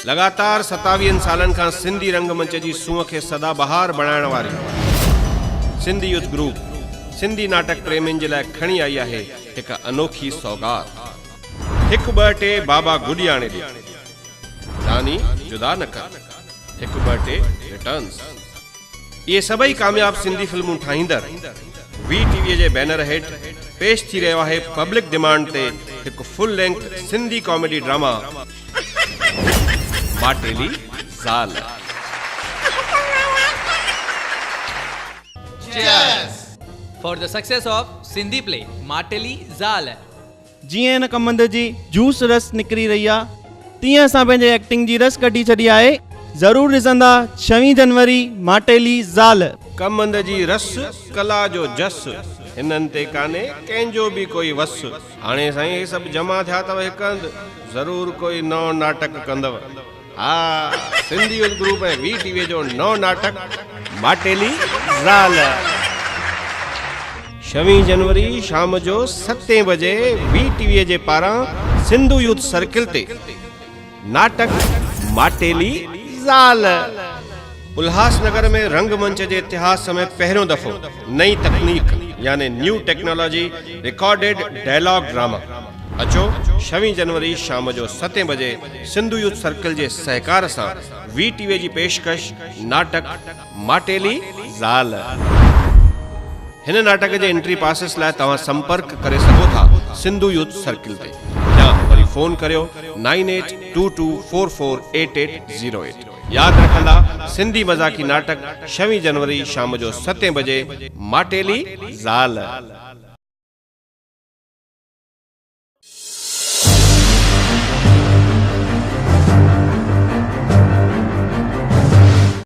लगातार 27 सालनि खां सिंधी रंगमंच जी सूंह खे सदाबहार बणाइण वारी सिंधी यूथ ग्रुप सिंधी नाटक प्रेमियुनि जे लाइ खणी आई आहे हिकु अनोखी सौगात। 1-2 बाबा गुडियाणे ॾे दानी जुदा न कर, 1-2 रिटर्न्स। ये सभई कामयाब सिंधी फिल्मूं ठाहींदड़ VTV जे बैनर हेठ पेश थी रहियो आहे पब्लिक डिमांड ते हिकु full length Sindhi comedy drama Mateli ज़ाल। Cheers for the success of Sindhi play Mateli Zal। जीअं हिन कमंद जी जूस रस निकिरी रही आहे तीअं असां पंहिंजे एक्टिंग जी रस कढी छॾी आहे। ज़रूरु ॾिसंदा 26 जनवरी माटेली ज़ाल। कमंद जी रस कला जो जस हिननि ते कान्हे कंहिंजो बि कोई वस। हाणे साईं हे सभु जमा थिया अथव हिकु हंधि, ज़रूरु कोई नओं नाटक कंदव। हा, सिंधी यूथ ग्रुप ऐं VTV जो नओं नाटक माटेली ज़ाल 26 जनवरी शाम जो 7 बजे VTV जे पारां सिंधु यूथ सर्किल ते नाटक माटेली ज़ाल। उल्हासनगर में रंगमंच जे इतिहास में पहिरियों दफ़ो नई तकनीक यानी new technology recorded dialogue drama. अचो 26 जनवरी शाम जो 7 बजे सिंधु यूथ सर्किल जे सहकार सां VTV जी पेशकश नाटक माटेली ज़ाल। हिन नाटक जे एंट्री पासिस लाइ तव्हां संपर्क करे सघो था सिंधु यूथ सर्किल ते या वरी फोन करियो 9822448808। यादि रखंदा सिंधी मज़ाकी नाटक 26 जनवरी शाम जो 7 बजे माटेली ज़ाल।